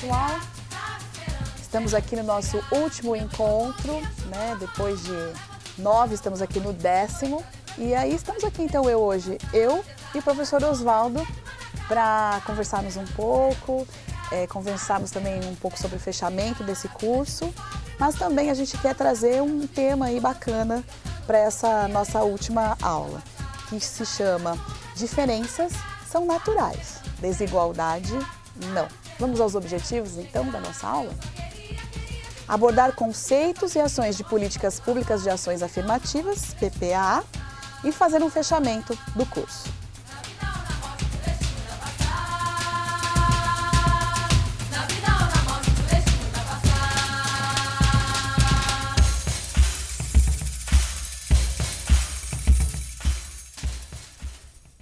pessoal? Estamos aqui no nosso último encontro, né? Depois de 9, estamos aqui no 10º. E aí estamos aqui então eu e o professor Osvaldo, para conversarmos um pouco, conversarmos também um pouco sobre o fechamento desse curso, mas também a gente quer trazer um tema aí bacana para essa nossa última aula, que se chama Diferenças são naturais, desigualdade não. Vamos aos objetivos então da nossa aula? Abordar conceitos e ações de políticas públicas de ações afirmativas, PPAA, e fazer um fechamento do curso.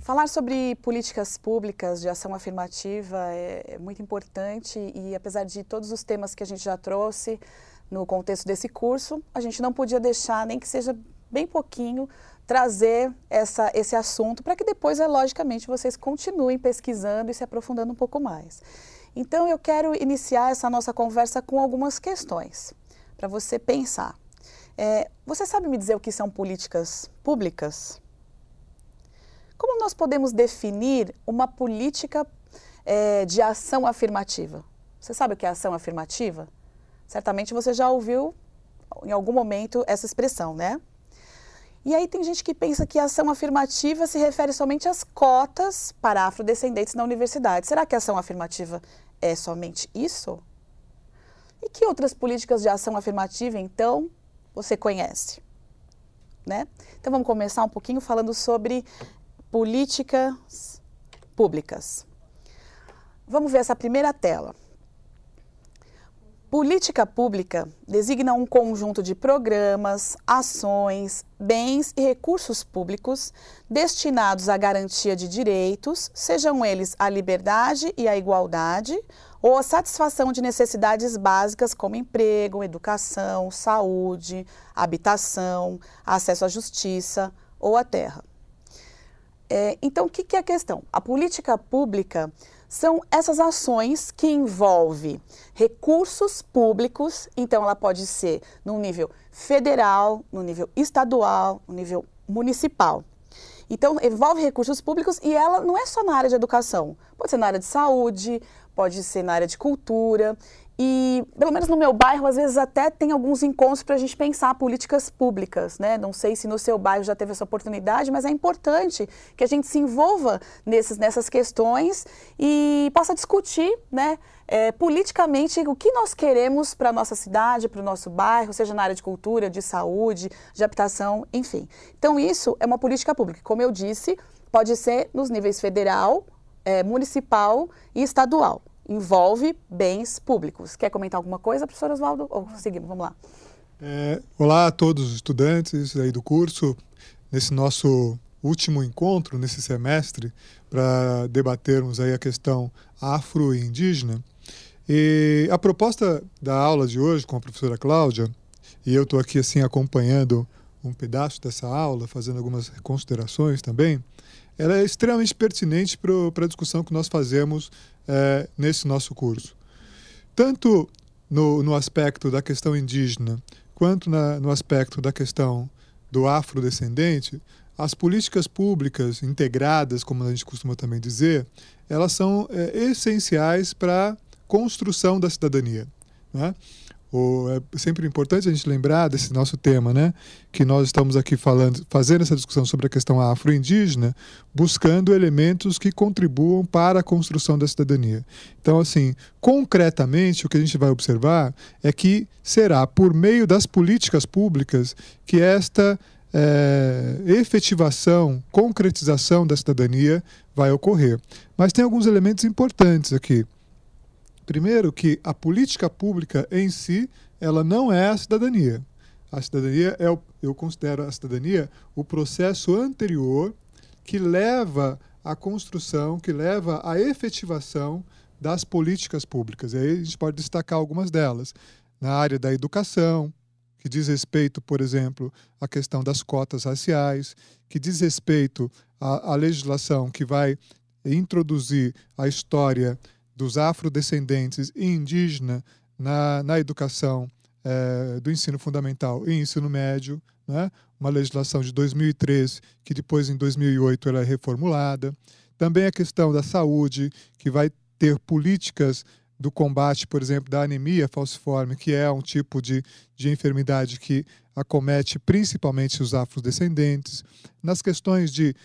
Falar sobre políticas públicas de ação afirmativa é muito importante e, apesar de todos os temas que a gente já trouxe no contexto desse curso, a gente não podia deixar, nem que seja bem pouquinho, trazer esse assunto para que depois, logicamente, vocês continuem pesquisando e se aprofundando um pouco mais. Então, eu quero iniciar essa nossa conversa com algumas questões para você pensar. Você sabe me dizer o que são políticas públicas? Como nós podemos definir uma política de ação afirmativa? Você sabe o que é ação afirmativa? Certamente você já ouviu em algum momento essa expressão, né? E aí tem gente que pensa que a ação afirmativa se refere somente às cotas para afrodescendentes na universidade. Será que a ação afirmativa é somente isso? E que outras políticas de ação afirmativa, então, você conhece? Né? Então vamos começar um pouquinho falando sobre políticas públicas. Vamos ver essa primeira tela. Política pública designa um conjunto de programas, ações, bens e recursos públicos destinados à garantia de direitos, sejam eles a liberdade e a igualdade, ou a satisfação de necessidades básicas como emprego, educação, saúde, habitação, acesso à justiça ou à terra. Então, o que é a questão? A política pública são essas ações que envolvem recursos públicos, então ela pode ser no nível federal, no nível estadual, no nível municipal. Então, envolve recursos públicos e ela não é só na área de educação, pode ser na área de saúde, pode ser na área de cultura. E, pelo menos no meu bairro, às vezes até tem alguns encontros para a gente pensar políticas públicas, né? Não sei se no seu bairro já teve essa oportunidade, mas é importante que a gente se envolva nessas questões e possa discutir, né, politicamente o que nós queremos para a nossa cidade, para o nosso bairro, seja na área de cultura, de saúde, de habitação, enfim. Então, isso é uma política pública. Como eu disse, pode ser nos níveis federal, municipal e estadual. Envolve bens públicos. Quer comentar alguma coisa, professor Osvaldo? Ou seguimos, vamos lá. Olá a todos os estudantes aí do curso, nesse nosso último encontro, nesse semestre, para debatermos aí a questão afro e indígena. E a proposta da aula de hoje com a professora Cláudia, e eu estou aqui assim acompanhando um pedaço dessa aula, fazendo algumas considerações também, ela é extremamente pertinente para a discussão que nós fazemos nesse nosso curso. Tanto no aspecto da questão indígena, quanto no aspecto da questão do afrodescendente, as políticas públicas integradas, como a gente costuma também dizer, elas são essenciais para a construção da cidadania, né? É sempre importante a gente lembrar desse nosso tema, né? Que nós estamos aqui fazendo essa discussão sobre a questão afro-indígena, buscando elementos que contribuam para a construção da cidadania. Então, assim, concretamente, o que a gente vai observar é que será por meio das políticas públicas que esta efetivação, concretização da cidadania vai ocorrer. Mas tem alguns elementos importantes aqui. Primeiro, que a política pública em si, ela não é a cidadania. A cidadania eu considero a cidadania o processo anterior que leva à construção, que leva à efetivação das políticas públicas. E aí a gente pode destacar algumas delas. Na área da educação, que diz respeito, por exemplo, à questão das cotas raciais, que diz respeito à legislação que vai introduzir a história dos afrodescendentes e indígena na educação do ensino fundamental e ensino médio, né? Uma legislação de 2003, que depois, em 2008, ela é reformulada. Também a questão da saúde, que vai ter políticas do combate, por exemplo, da anemia falciforme, que é um tipo de enfermidade que acomete principalmente os afrodescendentes. Nas questões de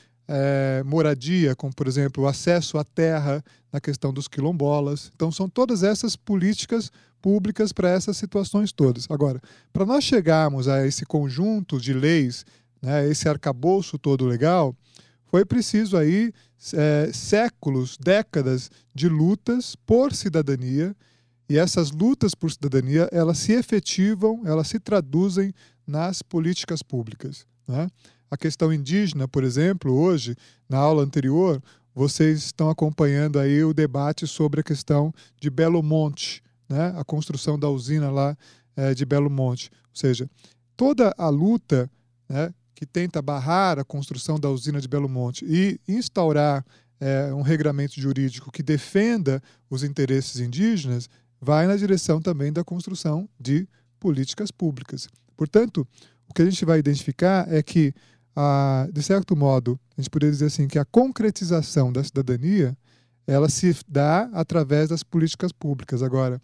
moradia, como, por exemplo, o acesso à terra, na questão dos quilombolas. Então, são todas essas políticas públicas para essas situações todas. Agora, para nós chegarmos a esse conjunto de leis, né, esse arcabouço todo legal, foi preciso aí séculos, décadas de lutas por cidadania, e essas lutas por cidadania, elas se efetivam, elas se traduzem nas políticas públicas, né? A questão indígena, por exemplo, hoje, na aula anterior, vocês estão acompanhando aí o debate sobre a questão de Belo Monte, né? A construção da usina lá de Belo Monte. Ou seja, toda a luta, né, que tenta barrar a construção da usina de Belo Monte e instaurar um regramento jurídico que defenda os interesses indígenas, vai na direção também da construção de políticas públicas. Portanto, o que a gente vai identificar é que, de certo modo, a gente poderia dizer assim, que a concretização da cidadania, ela se dá através das políticas públicas. Agora,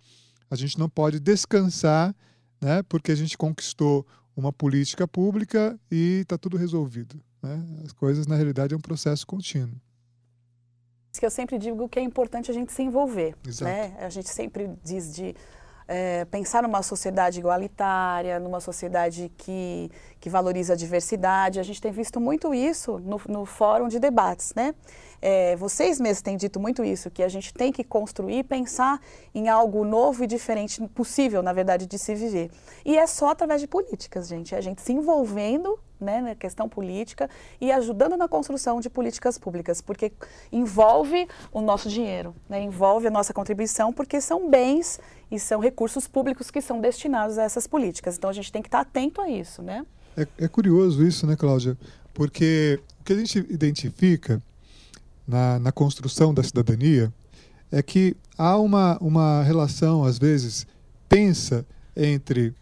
a gente não pode descansar, né, porque a gente conquistou uma política pública e está tudo resolvido, né? As coisas, na realidade, é um processo contínuo. Que eu sempre digo que é importante a gente se envolver, né? Exato. A gente sempre diz de pensar numa sociedade igualitária, numa sociedade que valoriza a diversidade. A gente tem visto muito isso no fórum de debates, né? Vocês mesmos têm dito muito isso, que a gente tem que construir, pensar em algo novo e diferente, possível, na verdade, de se viver. E é só através de políticas, gente. A gente se envolvendo, né, na questão política e ajudando na construção de políticas públicas, porque envolve o nosso dinheiro, né, envolve a nossa contribuição, porque são bens e são recursos públicos que são destinados a essas políticas. Então, a gente tem que estar atento a isso, né? É curioso isso, né, Cláudia? Porque o que a gente identifica na construção da cidadania é que há uma relação, às vezes, tensa entre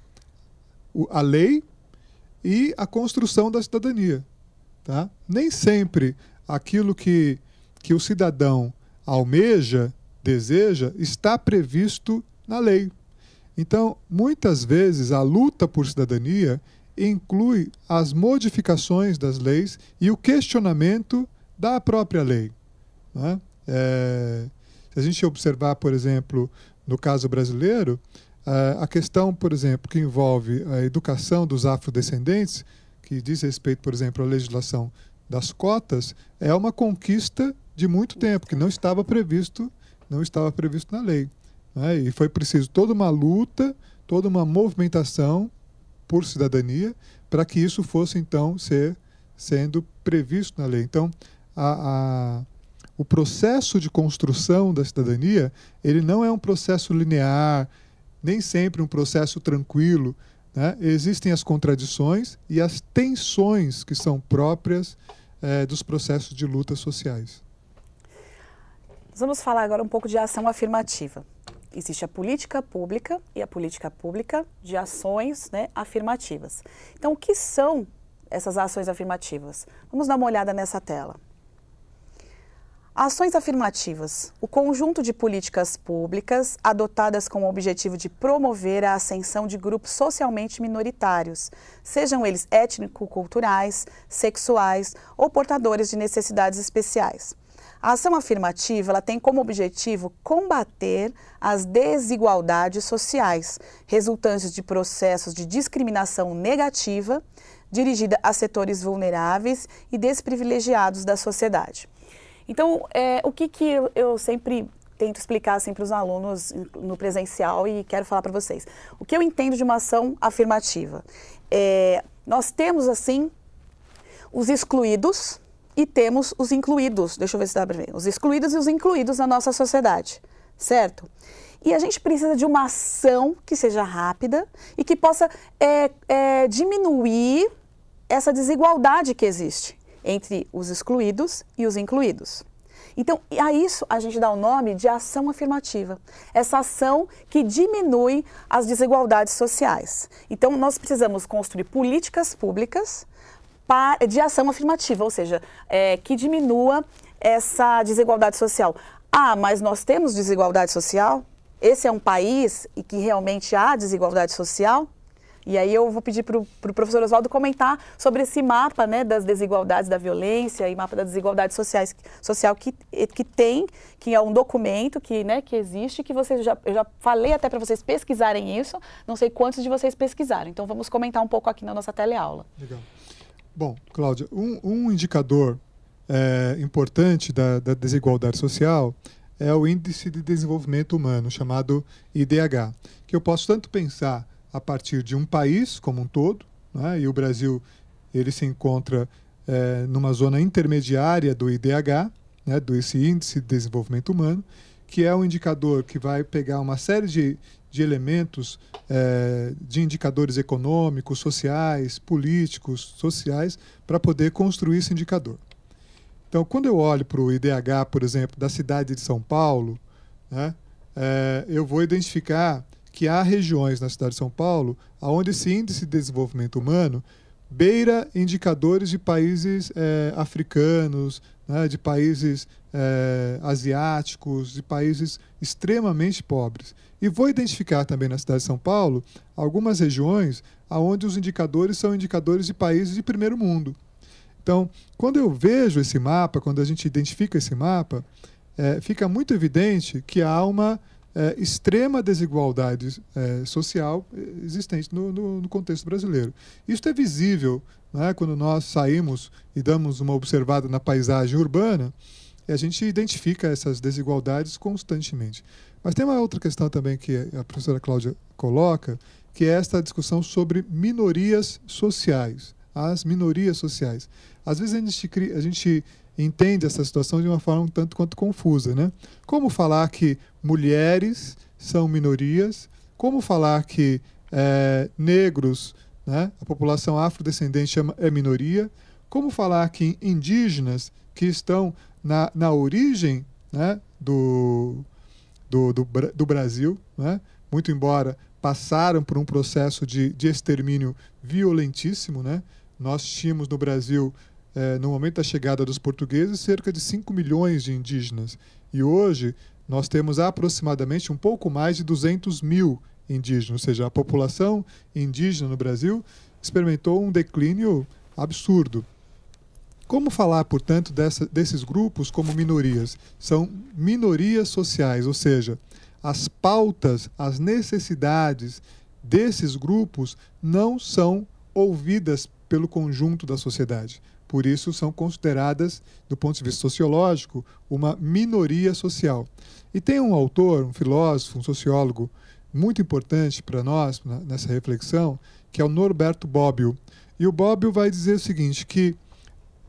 a lei e a construção da cidadania, tá? Nem sempre aquilo que o cidadão almeja, deseja, está previsto na lei. Então, muitas vezes, a luta por cidadania inclui as modificações das leis e o questionamento da própria lei, né? Se a gente observar, por exemplo, no caso brasileiro, a questão, por exemplo, que envolve a educação dos afrodescendentes, que diz respeito, por exemplo, à legislação das cotas, é uma conquista de muito tempo, que não estava previsto na lei, né? E foi preciso toda uma luta, toda uma movimentação por cidadania para que isso fosse, então, sendo previsto na lei. Então, o processo de construção da cidadania, ele não é um processo linear, nem sempre um processo tranquilo, né? Existem as contradições e as tensões que são próprias dos processos de lutas sociais. Nós vamos falar agora um pouco de ação afirmativa. Existe a política pública e a política pública de ações, né, afirmativas. Então, o que são essas ações afirmativas? Vamos dar uma olhada nessa tela. Ações afirmativas, o conjunto de políticas públicas adotadas com o objetivo de promover a ascensão de grupos socialmente minoritários, sejam eles étnico-culturais, sexuais ou portadores de necessidades especiais. A ação afirmativa ela tem como objetivo combater as desigualdades sociais, resultantes de processos de discriminação negativa, dirigida a setores vulneráveis e desprivilegiados da sociedade. Então, o que eu sempre tento explicar assim, para os alunos no presencial e quero falar para vocês. O que eu entendo de uma ação afirmativa? Nós temos, assim, os excluídos e temos os incluídos. Deixa eu ver se dá para ver. Os excluídos e os incluídos na nossa sociedade, certo? E a gente precisa de uma ação que seja rápida e que possa diminuir essa desigualdade que existe entre os excluídos e os incluídos. Então, a isso a gente dá o nome de ação afirmativa. Essa ação que diminui as desigualdades sociais. Então, nós precisamos construir políticas públicas de ação afirmativa, ou seja, que diminua essa desigualdade social. Ah, mas nós temos desigualdade social? Esse é um país em que realmente há desigualdade social? E aí eu vou pedir para o professor Oswaldo comentar sobre esse mapa, né, das desigualdades, da violência e mapa das desigualdades social que tem, que é um documento que, né, que existe, que eu já falei até para vocês pesquisarem isso, não sei quantos de vocês pesquisaram. Então vamos comentar um pouco aqui na nossa teleaula. Legal. Bom, Cláudia, um indicador importante da desigualdade social é o Índice de Desenvolvimento Humano, chamado IDH, que eu posso tanto pensar a partir de um país como um todo, né? E o Brasil ele se encontra numa zona intermediária do IDH, né? Esse Índice de Desenvolvimento Humano, que é um indicador que vai pegar uma série de elementos, de indicadores econômicos, sociais, políticos, sociais, para poder construir esse indicador. Então, quando eu olho para o IDH, por exemplo, da cidade de São Paulo, né? Eu vou identificar que há regiões na cidade de São Paulo onde esse índice de desenvolvimento humano beira indicadores de países africanos, né, de países asiáticos, de países extremamente pobres. E vou identificar também na cidade de São Paulo algumas regiões onde os indicadores são indicadores de países de primeiro mundo. Então, quando eu vejo esse mapa, quando a gente identifica esse mapa, fica muito evidente que há uma extrema desigualdade social existente no contexto brasileiro. Isso é visível, né, quando nós saímos e damos uma observada na paisagem urbana, e a gente identifica essas desigualdades constantemente. Mas tem uma outra questão também que a professora Cláudia coloca, que é esta discussão sobre minorias sociais, as minorias sociais. Às vezes a gente entende essa situação de uma forma um tanto quanto confusa, né? Como falar que mulheres são minorias? Como falar que negros, né, a população afrodescendente é minoria? Como falar que indígenas que estão na origem, né, do Brasil, né, muito embora passaram por um processo de extermínio violentíssimo, né? Nós tínhamos no Brasil, no momento da chegada dos portugueses, cerca de 5 milhões de indígenas. E hoje nós temos aproximadamente um pouco mais de 200 mil indígenas. Ou seja, a população indígena no Brasil experimentou um declínio absurdo. Como falar, portanto, desses grupos como minorias? São minorias sociais, ou seja, as pautas, as necessidades desses grupos não são ouvidas pelo conjunto da sociedade. Por isso, são consideradas, do ponto de vista sociológico, uma minoria social. E tem um autor, um filósofo, um sociólogo muito importante para nós, nessa reflexão, que é o Norberto Bobbio. E o Bobbio vai dizer o seguinte, que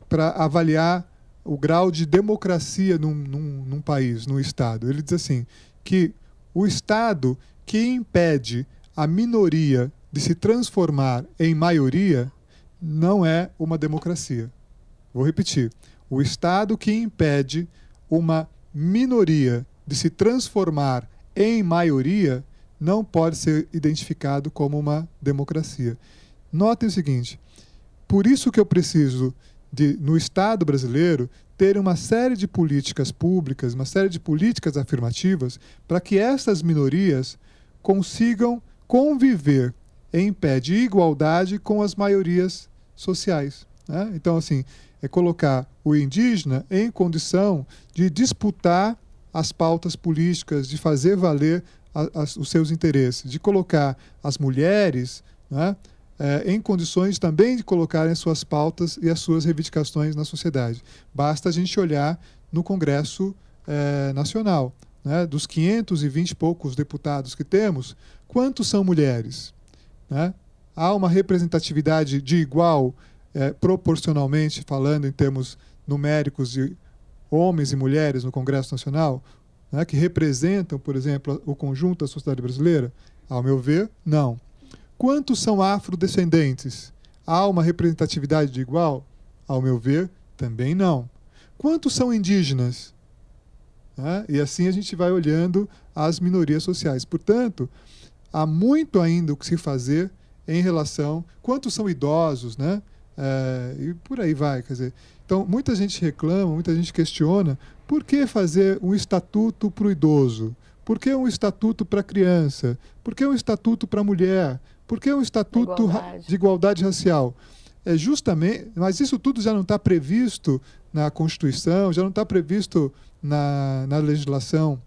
para avaliar o grau de democracia num país, num Estado, ele diz assim, que o Estado que impede a minoria de se transformar em maioria não é uma democracia. Vou repetir. O Estado que impede uma minoria de se transformar em maioria não pode ser identificado como uma democracia. Notem o seguinte, por isso que eu preciso, no Estado brasileiro, ter uma série de políticas públicas, uma série de políticas afirmativas, para que essas minorias consigam conviver em pé de igualdade com as maiorias sociais, né? Então, assim, é colocar o indígena em condição de disputar as pautas políticas, de fazer valer os seus interesses, de colocar as mulheres, né, em condições também de colocarem as suas pautas e as suas reivindicações na sociedade. Basta a gente olhar no Congresso Nacional, né, dos 520 e poucos deputados que temos, quantos são mulheres? Né? Há uma representatividade de igual, proporcionalmente falando em termos numéricos de homens e mulheres no Congresso Nacional, né, que representam, por exemplo, o conjunto da sociedade brasileira? Ao meu ver, não. Quantos são afrodescendentes? Há uma representatividade de igual? Ao meu ver, também não. Quantos são indígenas? né? E assim a gente vai olhando as minorias sociais. Portanto, há muito ainda o que se fazer em relação... Quantos são idosos, né? E por aí vai, quer dizer... Então, muita gente reclama, muita gente questiona por que fazer um estatuto para o idoso? Por que um estatuto para a criança? Por que um estatuto para a mulher? Por que um estatuto de igualdade racial? Justamente, mas isso tudo já não está previsto na Constituição, já não está previsto na legislação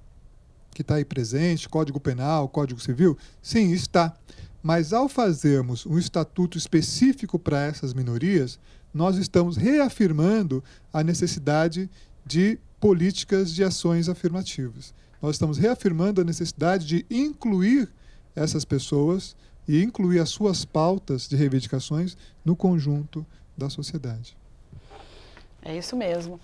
que está aí presente, Código Penal, Código Civil? Sim, está. Mas ao fazermos um estatuto específico para essas minorias, nós estamos reafirmando a necessidade de políticas de ações afirmativas. Nós estamos reafirmando a necessidade de incluir essas pessoas e incluir as suas pautas de reivindicações no conjunto da sociedade. É isso mesmo.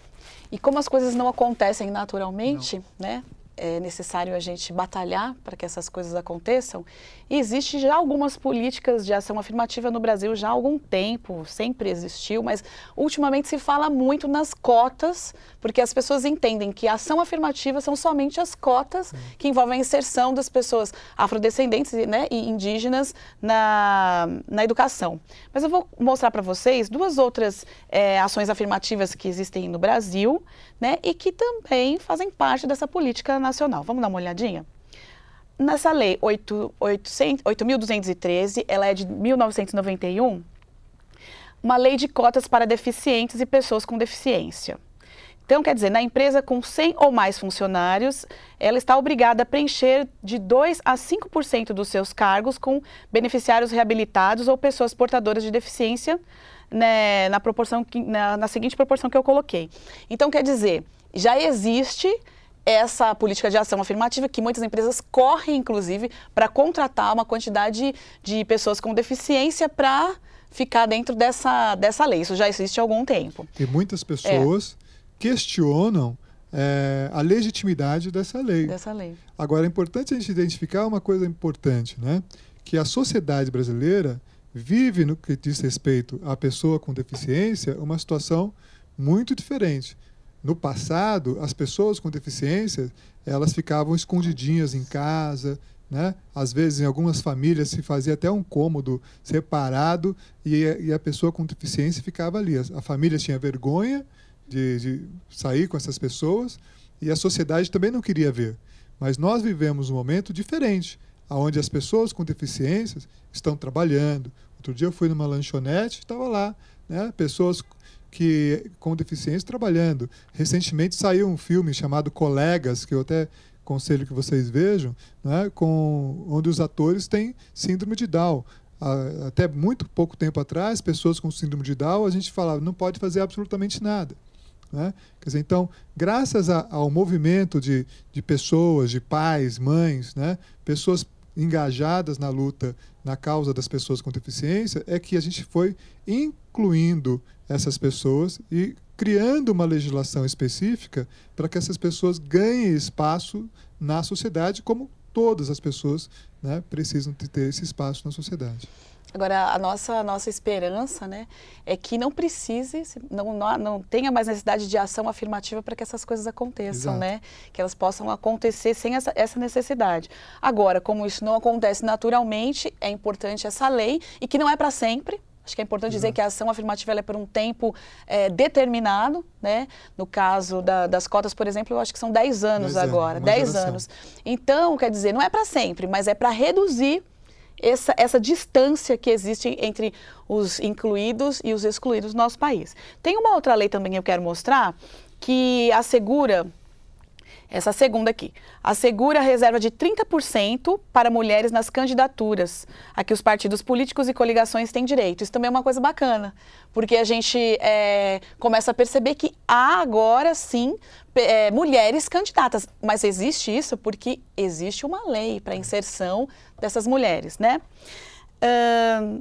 E como as coisas não acontecem naturalmente, né? É necessário a gente batalhar para que essas coisas aconteçam. E existe já algumas políticas de ação afirmativa no Brasil já há algum tempo, sempre existiu, mas ultimamente se fala muito nas cotas, porque as pessoas entendem que a ação afirmativa são somente as cotas que envolvem a inserção das pessoas afrodescendentes, né, e indígenas na educação. Mas eu vou mostrar para vocês duas outras ações afirmativas que existem no Brasil, né, e que também fazem parte dessa política nacional. Vamos dar uma olhadinha? Nessa lei 8.213, ela é de 1991, uma lei de cotas para deficientes e pessoas com deficiência. Então, quer dizer, na empresa com 100 ou mais funcionários, ela está obrigada a preencher de 2% a 5% dos seus cargos com beneficiários reabilitados ou pessoas portadoras de deficiência, né, na seguinte proporção que eu coloquei. Então, quer dizer, já existe essa política de ação afirmativa que muitas empresas correm, inclusive, para contratar uma quantidade de pessoas com deficiência para ficar dentro dessa lei. Isso já existe há algum tempo. E muitas pessoas questionam a legitimidade dessa lei. Agora, é importante a gente identificar uma coisa importante, né? Que a sociedade brasileira vive, no que diz respeito à pessoa com deficiência, uma situação muito diferente. No passado, as pessoas com deficiência, elas ficavam escondidinhas em casa, né? Às vezes, em algumas famílias, se fazia até um cômodo separado e a pessoa com deficiência ficava ali. A família tinha vergonha de sair com essas pessoas e a sociedade também não queria ver. Mas nós vivemos um momento diferente, onde as pessoas com deficiências estão trabalhando. Outro dia eu fui numa lanchonete, estava lá, né? Pessoas com deficiência trabalhando. Recentemente saiu um filme chamado Colegas, que eu até aconselho que vocês vejam, né? Onde os atores têm síndrome de Down. Até muito pouco tempo atrás, pessoas com síndrome de Down, a gente falava, não pode fazer absolutamente nada, né? Quer dizer, então, graças ao movimento de pessoas, de pais, mães, né? Pessoas engajadas na luta, na causa das pessoas com deficiência, é que a gente foi incluindo essas pessoas e criando uma legislação específica para que essas pessoas ganhem espaço na sociedade, como todas as pessoas, né, precisam de ter esse espaço na sociedade. Agora, a nossa esperança, né, é que não precise, não tenha mais necessidade de ação afirmativa para que essas coisas aconteçam, né? Que elas possam acontecer sem essa necessidade. Agora, como isso não acontece naturalmente, é importante essa lei e que não é para sempre. Acho que é importante dizer que a ação afirmativa ela é por um tempo determinado, né? No caso das cotas, por exemplo, eu acho que são 10 anos agora, 10 anos. Então, quer dizer, não é para sempre, mas é para reduzir essa distância que existe entre os incluídos e os excluídos no nosso país. Tem uma outra lei também que eu quero mostrar, que assegura, essa segunda aqui, assegura a reserva de 30% para mulheres nas candidaturas a que os partidos políticos e coligações têm direito. Isso também é uma coisa bacana, porque a gente começa a perceber que há agora sim mulheres candidatas, mas existe isso porque existe uma lei para a inserção dessas mulheres, né?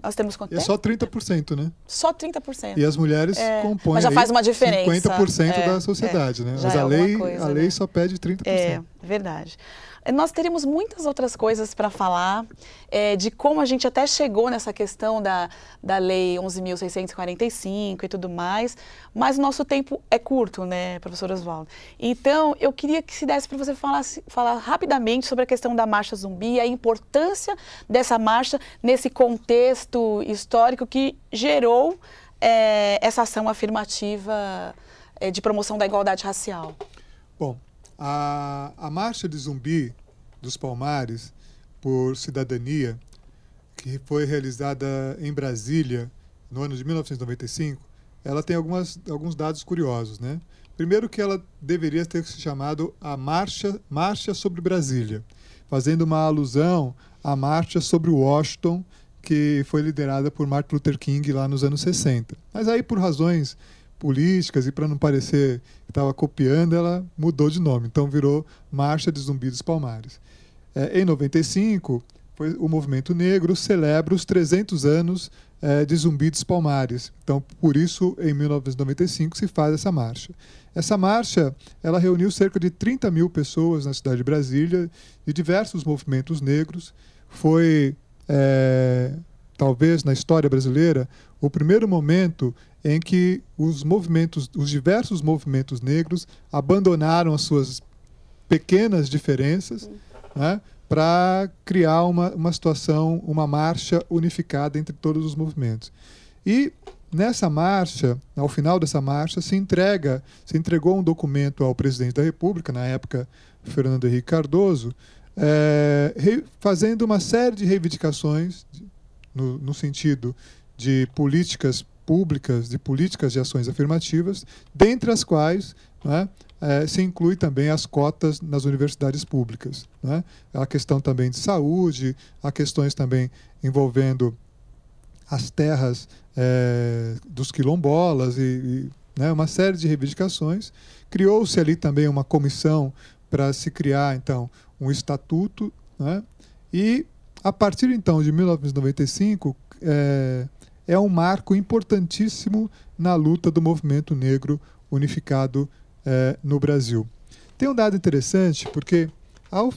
Nós temos quanto tempo? É só 30%, né? Só 30%. E as mulheres compõem mas já faz uma diferença. 50% da sociedade, né? Mas a lei só pede 30%. É, verdade. Nós teríamos muitas outras coisas para falar, de como a gente até chegou nessa questão da Lei 11.645 e tudo mais, mas o nosso tempo é curto, né, professor Oswaldo? Então, eu queria que se desse para você falar rapidamente sobre a questão da Marcha Zumbi, a importância dessa marcha nesse contexto histórico que gerou essa ação afirmativa de promoção da igualdade racial. Bom, a Marcha de Zumbi dos Palmares por Cidadania, que foi realizada em Brasília no ano de 1995, ela tem alguns dados curiosos, né? Primeiro que ela deveria ter se chamado a Marcha sobre Brasília, fazendo uma alusão à Marcha sobre Washington, que foi liderada por Martin Luther King lá nos anos 60. Mas aí, por razões políticas e para não parecer que estava copiando, ela mudou de nome. Então virou Marcha de Zumbi dos Palmares. Em 95, o movimento negro celebra os 300 anos de Zumbi dos Palmares. Então, por isso, em 1995, se faz essa marcha. Essa marcha, ela reuniu cerca de 30 mil pessoas na cidade de Brasília, de diversos movimentos negros. Foi, talvez, na história brasileira, o primeiro momento em que os diversos movimentos negros abandonaram as suas pequenas diferenças, né, para criar uma situação, uma marcha unificada entre todos os movimentos. E nessa marcha, ao final dessa marcha, se entregou um documento ao presidente da República, na época Fernando Henrique Cardoso, fazendo uma série de reivindicações no sentido de políticas públicas, de políticas de ações afirmativas, dentre as quais, né, se inclui também as cotas nas universidades públicas, né? A questão também de saúde, há questões também envolvendo as terras dos quilombolas né, uma série de reivindicações. Criou-se ali também uma comissão para se criar, então, um estatuto, né? E, a partir, então, de 1995, é um marco importantíssimo na luta do movimento negro unificado no Brasil. Tem um dado interessante, porque ao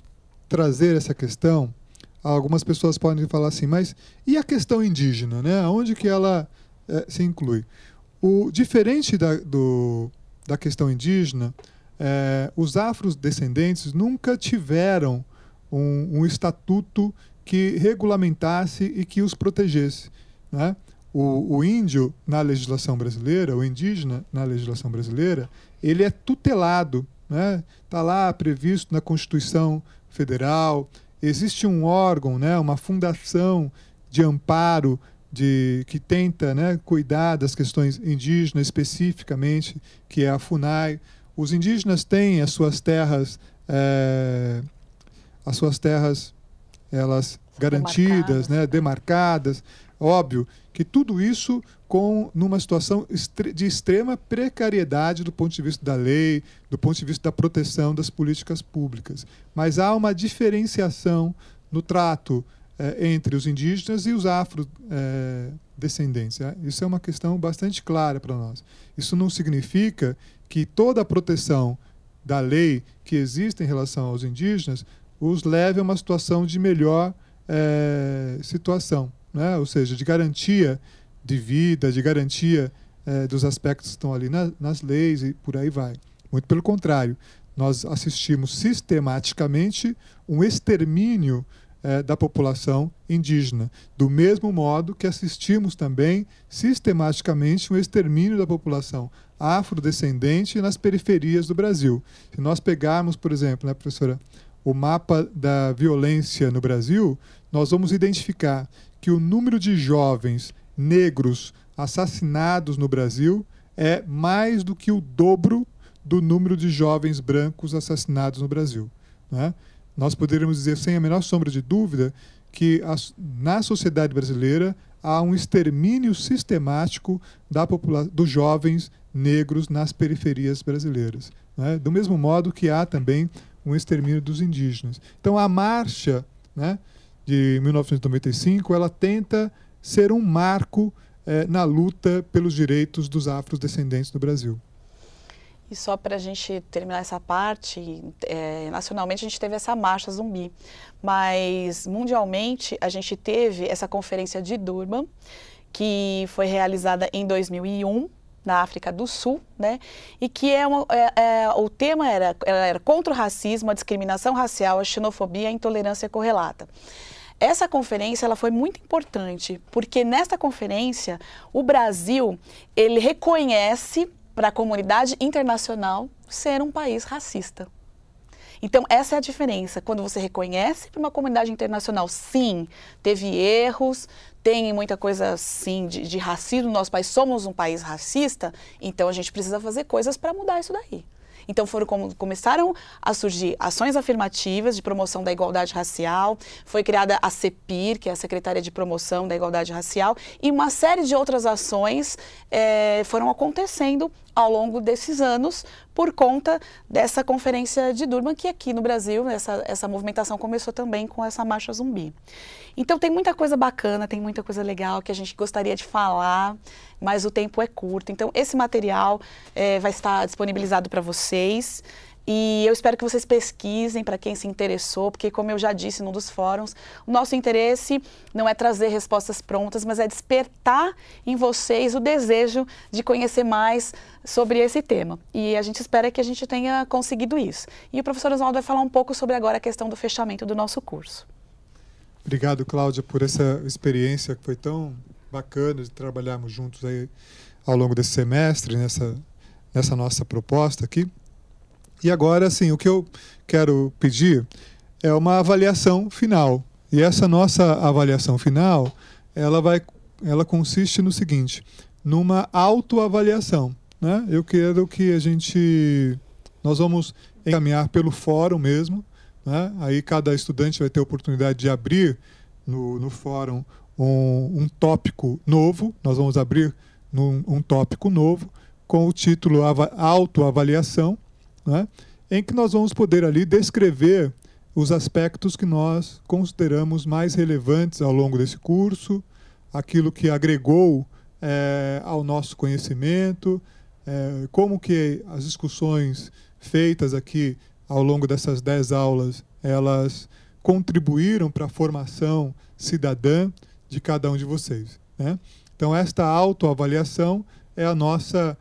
trazer essa questão, algumas pessoas podem falar assim, mas e a questão indígena, né? Onde que ela se inclui? Diferente da questão indígena, os afrodescendentes nunca tiveram um estatuto que regulamentasse e que os protegesse, né? O índio na legislação brasileira, o indígena na legislação brasileira, ele é tutelado, né? Está lá previsto na Constituição Federal. Existe um órgão, né? Uma fundação de amparo que tenta, né, cuidar das questões indígenas especificamente, que é a FUNAI. Os indígenas têm as suas terras elas garantidas, né, demarcadas. Óbvio que tudo isso numa situação de extrema precariedade do ponto de vista da lei, do ponto de vista da proteção das políticas públicas. Mas há uma diferenciação no trato entre os indígenas e os afrodescendentes. Isso é uma questão bastante clara para nós. Isso não significa que toda a proteção da lei que existe em relação aos indígenas os leve a uma situação de melhor situação, né? Ou seja, de garantia de vida, de garantia dos aspectos que estão ali nas leis e por aí vai. Muito pelo contrário, nós assistimos sistematicamente um extermínio da população indígena, do mesmo modo que assistimos também sistematicamente um extermínio da população afrodescendente nas periferias do Brasil. Se nós pegarmos, por exemplo, né, professora, o mapa da violência no Brasil, nós vamos identificar que o número de jovens negros assassinados no Brasil é mais do que o dobro do número de jovens brancos assassinados no Brasil, né? Nós poderíamos dizer, sem a menor sombra de dúvida, que na sociedade brasileira há um extermínio sistemático dos jovens negros nas periferias brasileiras, né? Do mesmo modo que há também um extermínio dos indígenas. Então, a marcha, né, de 1995, ela tenta ser um marco na luta pelos direitos dos afrodescendentes no Brasil. E só para a gente terminar essa parte, nacionalmente a gente teve essa marcha zumbi, mas mundialmente a gente teve essa conferência de Durban, que foi realizada em 2001, na África do Sul, né? E que o tema era contra o racismo, a discriminação racial, a xenofobia e a intolerância correlata. Essa conferência ela foi muito importante, porque nesta conferência o Brasil ele reconhece para a comunidade internacional ser um país racista. Então, essa é a diferença. Quando você reconhece para uma comunidade internacional, sim, teve erros, tem muita coisa, sim, de racismo no nosso país, somos um país racista, então a gente precisa fazer coisas para mudar isso daí. Então começaram a surgir ações afirmativas de promoção da igualdade racial, foi criada a CEPIR, que é a Secretaria de Promoção da Igualdade Racial, e uma série de outras ações foram acontecendo ao longo desses anos por conta dessa conferência de Durban, que aqui no Brasil essa movimentação começou também com essa marcha zumbi. Então tem muita coisa bacana, tem muita coisa legal que a gente gostaria de falar, mas o tempo é curto. Então esse material vai estar disponibilizado para vocês. E eu espero que vocês pesquisem para quem se interessou, porque como eu já disse num dos fóruns, o nosso interesse não é trazer respostas prontas, mas é despertar em vocês o desejo de conhecer mais sobre esse tema. E a gente espera que a gente tenha conseguido isso. E o professor Oswaldo vai falar um pouco sobre agora a questão do fechamento do nosso curso. Obrigado, Cláudia, por essa experiência que foi tão bacana de trabalharmos juntos aí ao longo desse semestre, nessa nossa proposta aqui. E agora, assim, o que eu quero pedir é uma avaliação final. E essa nossa avaliação final, ela consiste no seguinte, numa autoavaliação, né? Eu quero que nós vamos encaminhar pelo fórum mesmo, né? Aí cada estudante vai ter a oportunidade de abrir no fórum um tópico novo. Nós vamos abrir um tópico novo com o título autoavaliação, né? Em que nós vamos poder ali descrever os aspectos que nós consideramos mais relevantes ao longo desse curso, aquilo que agregou ao nosso conhecimento, como que as discussões feitas aqui ao longo dessas 10 aulas, elas contribuíram para a formação cidadã de cada um de vocês, né? Então, esta autoavaliação é a nossa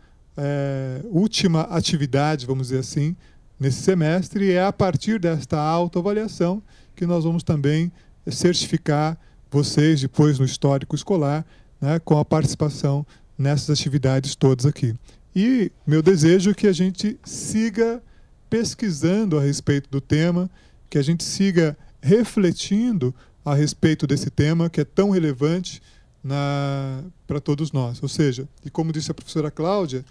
última atividade, vamos dizer assim, nesse semestre, e é a partir desta autoavaliação que nós vamos também certificar vocês depois no histórico escolar, né, com a participação nessas atividades todas aqui. E meu desejo é que a gente siga pesquisando a respeito do tema, que a gente siga refletindo a respeito desse tema que é tão relevante para todos nós. Ou seja, e como disse a professora Cláudia,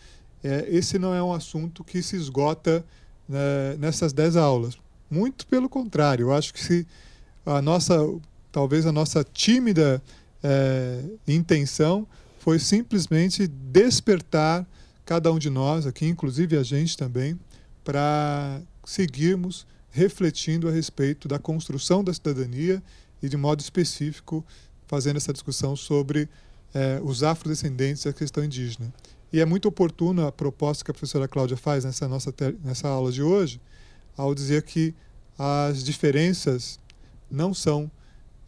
esse não é um assunto que se esgota nessas 10 aulas. Muito pelo contrário, eu acho que talvez a nossa tímida intenção foi simplesmente despertar cada um de nós aqui, inclusive a gente também, para seguirmos refletindo a respeito da construção da cidadania e, de modo específico, fazendo essa discussão sobre os afrodescendentes e a questão indígena. E é muito oportuna a proposta que a professora Cláudia faz nessa aula de hoje, ao dizer que as diferenças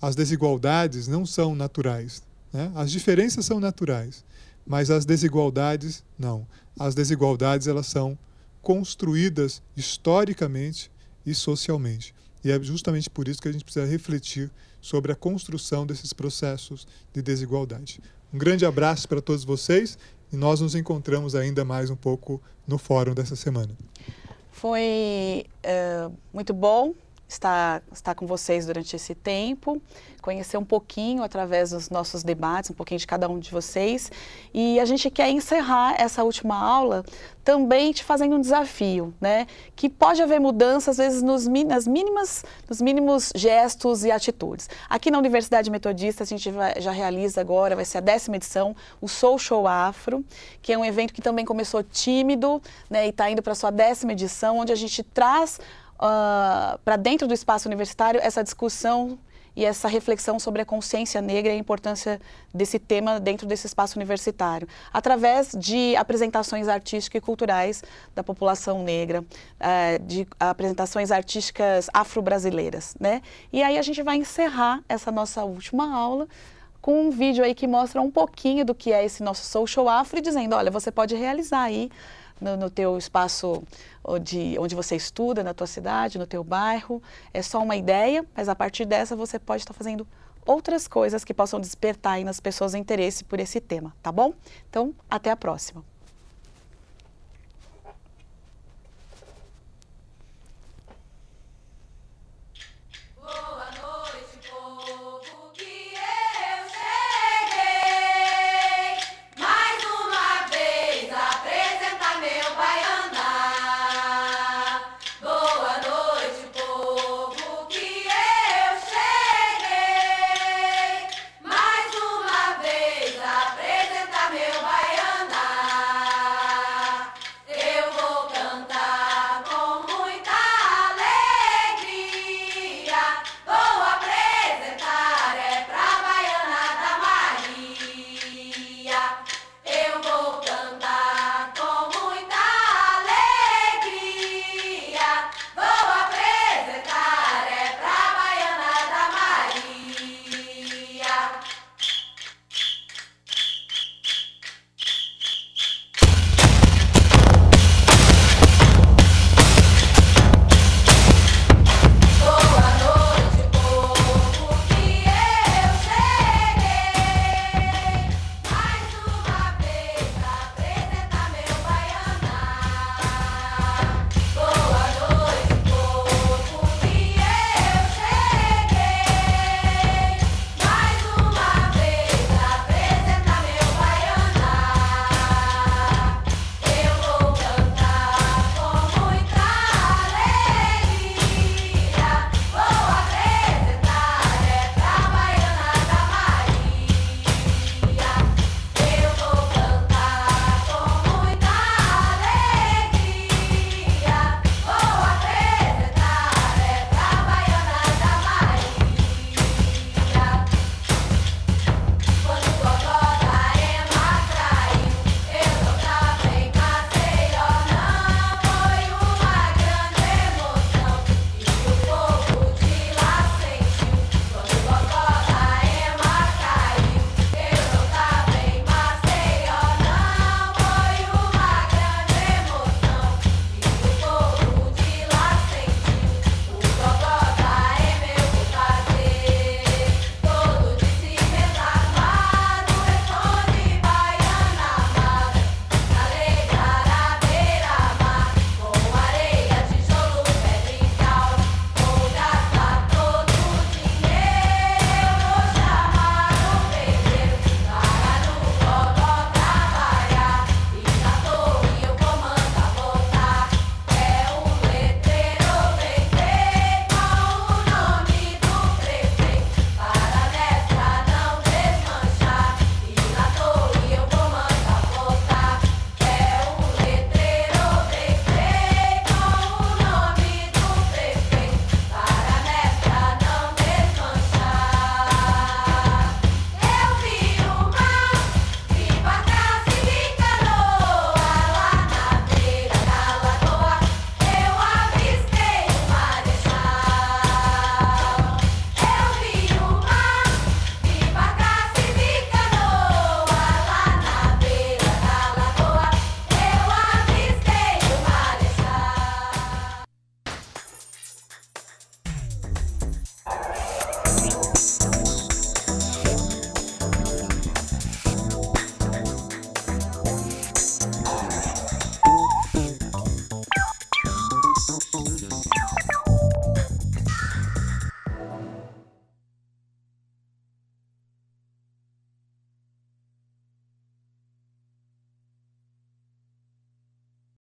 as desigualdades não são naturais, né? As diferenças são naturais, mas as desigualdades não. As desigualdades, elas são construídas historicamente e socialmente. E é justamente por isso que a gente precisa refletir sobre a construção desses processos de desigualdade. Um grande abraço para todos vocês e nós nos encontramos ainda mais um pouco no fórum dessa semana. Foi muito bom estar com vocês durante esse tempo, conhecer um pouquinho através dos nossos debates, um pouquinho de cada um de vocês. E a gente quer encerrar essa última aula também te fazendo um desafio, né? Que pode haver mudança, às vezes, nos mínimos gestos e atitudes. Aqui na Universidade Metodista, a gente já realiza agora, vai ser a 10ª edição, o Soul Show Afro, que é um evento que também começou tímido, né? E está indo para a sua 10ª edição, onde a gente traz para dentro do espaço universitário essa discussão e essa reflexão sobre a consciência negra e a importância desse tema dentro desse espaço universitário, através de apresentações artísticas e culturais da população negra, de apresentações artísticas afro-brasileiras, né? E aí a gente vai encerrar essa nossa última aula com um vídeo aí que mostra um pouquinho do que é esse nosso Social Afro e dizendo, olha, você pode realizar aí no teu espaço onde você estuda, na tua cidade, no teu bairro. É só uma ideia, mas a partir dessa você pode estar fazendo outras coisas que possam despertar aí nas pessoas o interesse por esse tema, tá bom? Então, até a próxima.